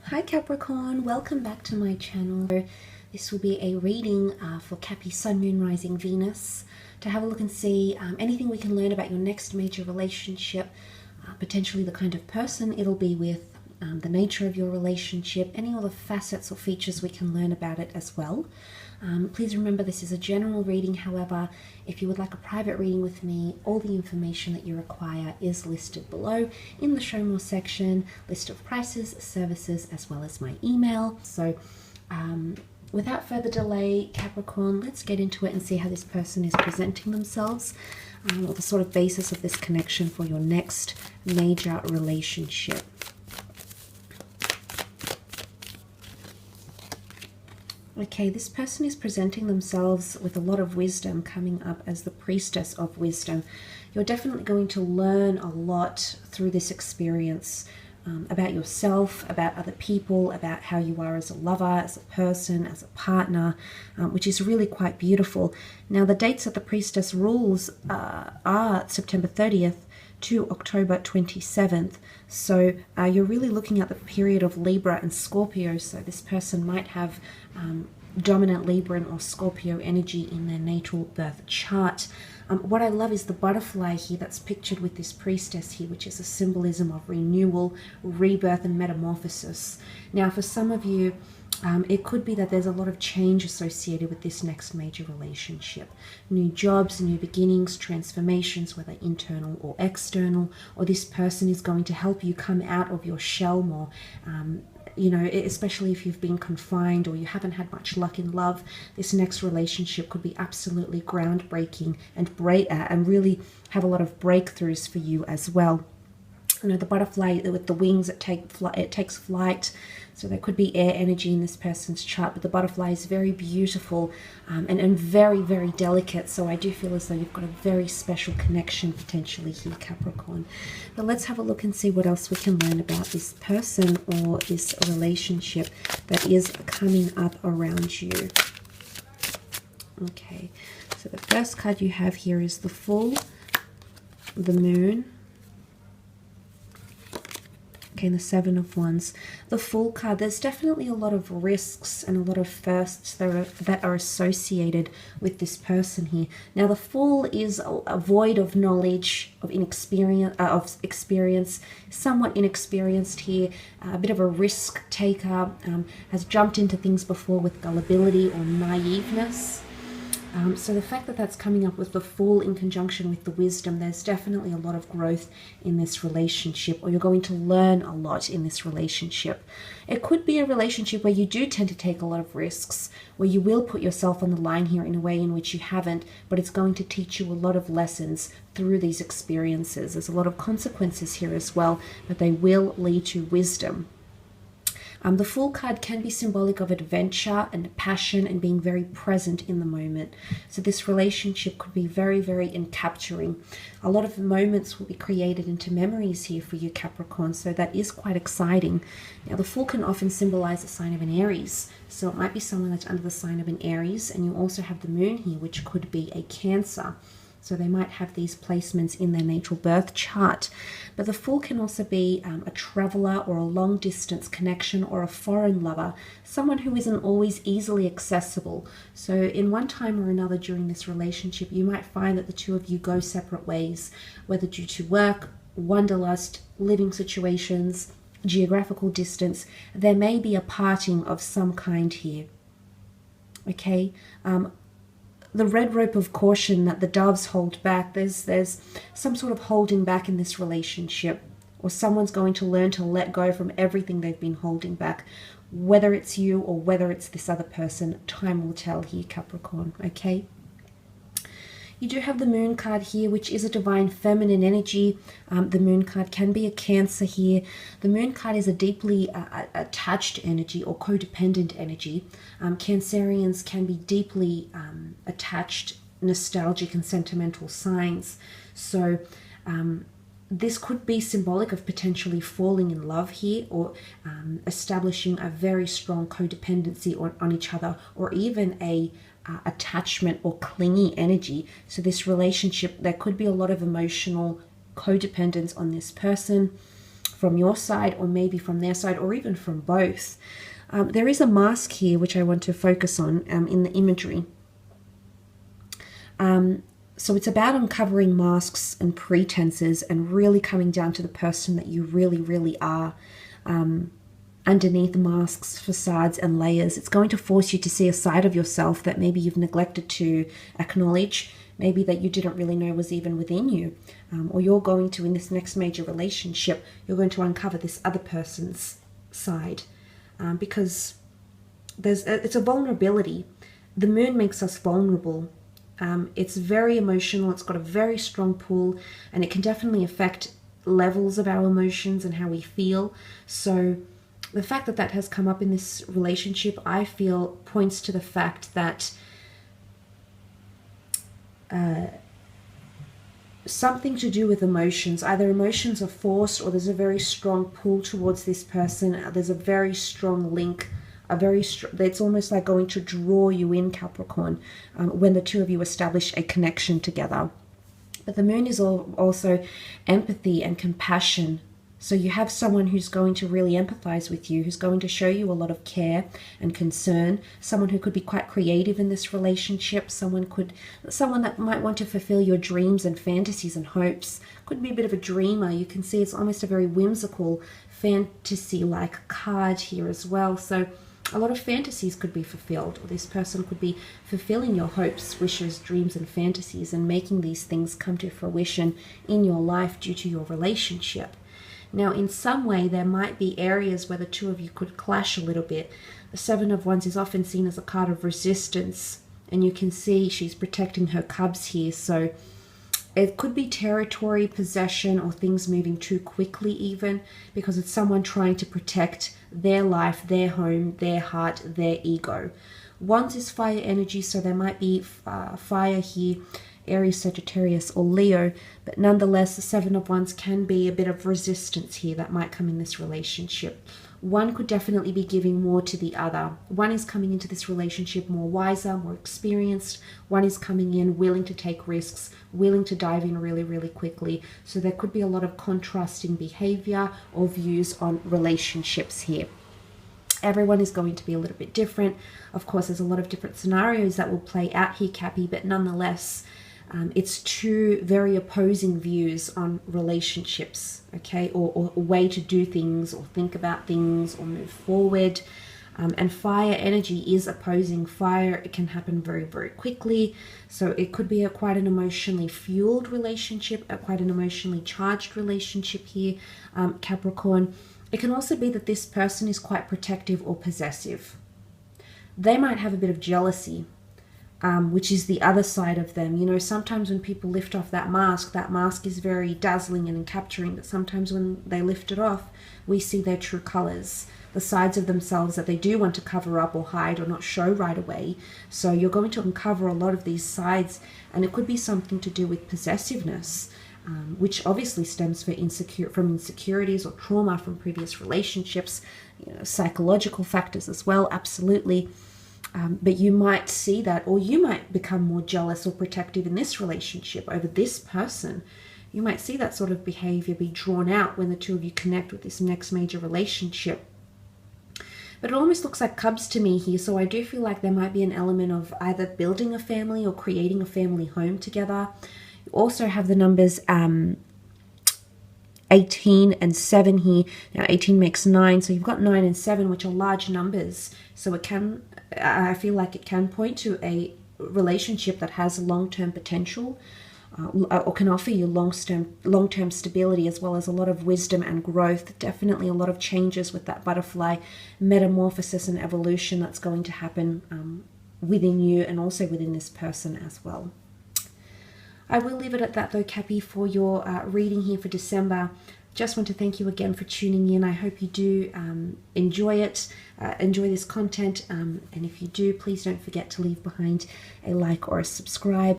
Hi Capricorn, welcome back to my channel. This will be a reading for Cappy Sun, Moon, Rising, Venus, to have a look and see anything we can learn about your next major relationship, potentially the kind of person it'll be with, the nature of your relationship, any other facets or features we can learn about it as well. Please remember this is a general reading. However, if you would like a private reading with me, all the information that you require is listed below in the show more section, list of prices, services, as well as my email. So without further delay, Capricorn, let's get into it and see how this person is presenting themselves, or the sort of basis of this connection for your next major relationship. Okay, this person is presenting themselves with a lot of wisdom, coming up as the priestess of wisdom. You're definitely going to learn a lot through this experience about yourself, about other people, about how you are as a lover, as a person, as a partner, which is really quite beautiful. Now, the dates that the priestess rules are September 30th to October 27th. So you're really looking at the period of Libra and Scorpio. So this person might have dominant Libran or Scorpio energy in their natal birth chart. What I love is the butterfly here that's pictured with this priestess here, which is a symbolism of renewal, rebirth, and metamorphosis. Now, for some of you, it could be that there's a lot of change associated with this next major relationship. New jobs, new beginnings, transformations, whether internal or external, or this person is going to help you come out of your shell more. You know, especially if you've been confined or you haven't had much luck in love, this next relationship could be absolutely groundbreaking and really have a lot of breakthroughs for you as well. You know, the butterfly with the wings, it takes flight. So there could be air energy in this person's chart, but the butterfly is very beautiful and very, very delicate. So I do feel as though you've got a very special connection potentially here, Capricorn. But let's have a look and see what else we can learn about this person or this relationship that is coming up around you. Okay, so the first card you have here is the Fool, the Moon, okay, and the Seven of Wands. The Fool card, there's definitely a lot of risks and a lot of firsts that are associated with this person here. Now, the Fool is a void of knowledge, of experience, somewhat inexperienced here, a bit of a risk taker, has jumped into things before with gullibility or naiveness. So the fact that that's coming up with the Fool in conjunction with the Wisdom, there's definitely a lot of growth in this relationship, or you're going to learn a lot in this relationship. It could be a relationship where you do tend to take a lot of risks, where you will put yourself on the line here in a way in which you haven't, but it's going to teach you a lot of lessons through these experiences. There's a lot of consequences here as well, but they will lead to wisdom. The Fool card can be symbolic of adventure and passion and being very present in the moment. So this relationship could be very, very encapturing. A lot of moments will be created into memories here for you, Capricorn, so that is quite exciting. Now, the Fool can often symbolize the sign of an Aries. So it might be someone that's under the sign of an Aries, and you also have the Moon here, which could be a Cancer. So they might have these placements in their natal birth chart. But the Fool can also be a traveler or a long distance connection or a foreign lover, someone who isn't always easily accessible. So in one time or another during this relationship, you might find that the two of you go separate ways, whether due to work, wanderlust, living situations, geographical distance. There may be a parting of some kind here. Okay? The red rope of caution that the doves hold back, there's some sort of holding back in this relationship, or someone's going to learn to let go from everything they've been holding back, whether it's you or whether it's this other person. Time will tell here, Capricorn. Okay, you do have the Moon card here, which is a divine feminine energy. The Moon card can be a Cancer here. The Moon card is a deeply attached energy or codependent energy. Cancerians can be deeply attached, nostalgic, and sentimental signs. So this could be symbolic of potentially falling in love here, or establishing a very strong codependency on each other, or even a attachment or clingy energy. So this relationship, there could be a lot of emotional codependence on this person. from your side or maybe from their side or even from both. There is a mask here which I want to focus on in the imagery. So it's about uncovering masks and pretenses and really coming down to the person that you really, really are. Underneath masks, facades, and layers, it's going to force you to see a side of yourself that maybe you've neglected to acknowledge, maybe that you didn't really know was even within you. Or you're going to, in this next major relationship, you're going to uncover this other person's side. Because it's a vulnerability. The moon makes us vulnerable. It's very emotional, it's got a very strong pull, and it can definitely affect levels of our emotions and how we feel. So the fact that that has come up in this relationship, I feel, points to the fact that something to do with emotions, either emotions are forced or there's a very strong pull towards this person. There's a very strong link, it's almost like going to draw you in, Capricorn, when the two of you establish a connection together. But the moon is also empathy and compassion. So you have someone who's going to really empathize with you, who's going to show you a lot of care and concern, someone who could be quite creative in this relationship, someone that might want to fulfill your dreams and fantasies and hopes. Could be a bit of a dreamer. You can see it's almost a very whimsical, fantasy-like card here as well. So a lot of fantasies could be fulfilled, or this person could be fulfilling your hopes, wishes, dreams, and fantasies, and making these things come to fruition in your life due to your relationship. Now, in some way, there might be areas where the two of you could clash a little bit. The Seven of Wands is often seen as a card of resistance, and you can see she's protecting her cubs here. So it could be territory, possession, or things moving too quickly even, because it's someone trying to protect their life, their home, their heart, their ego. Wands is fire energy, so there might be fire here, Aries, Sagittarius, or Leo, but nonetheless, the Seven of Wands can be a bit of resistance here that might come in this relationship. One could definitely be giving more to the other. One is coming into this relationship more wiser, more experienced. One is coming in willing to take risks, willing to dive in really, really quickly. So there could be a lot of contrasting behavior or views on relationships here. Everyone is going to be a little bit different. Of course, there's a lot of different scenarios that will play out here, Cappy, but nonetheless, it's two very opposing views on relationships, okay, or a way to do things or think about things or move forward. And fire energy is opposing. Fire, it can happen very, very quickly. So it could be quite an emotionally fueled relationship, quite an emotionally charged relationship here, Capricorn. It can also be that this person is quite protective or possessive. They might have a bit of jealousy, which is the other side of them. You know, sometimes when people lift off that mask is very dazzling and capturing, but sometimes when they lift it off, we see their true colors, the sides of themselves that they do want to cover up or hide or not show right away. So you're going to uncover a lot of these sides, and it could be something to do with possessiveness, which obviously stems from insecurities or trauma from previous relationships, you know, psychological factors as well, absolutely. But you might see that, or you might become more jealous or protective in this relationship over this person. You might see that sort of behavior be drawn out when the two of you connect with this next major relationship. But it almost looks like cubs to me here, so I do feel like there might be an element of either building a family or creating a family home together. You also have the numbers 18 and 7 here. Now 18 makes 9, so you've got 9 and 7, which are large numbers. So it can, I feel like it can point to a relationship that has long-term potential, or can offer you long-term stability, as well as a lot of wisdom and growth. Definitely a lot of changes with that butterfly metamorphosis and evolution that's going to happen within you and also within this person as well. I will leave it at that though, Cappy, for your reading here for December. Just want to thank you again for tuning in. I hope you do enjoy it, enjoy this content, and if you do, please don't forget to leave behind a like or a subscribe.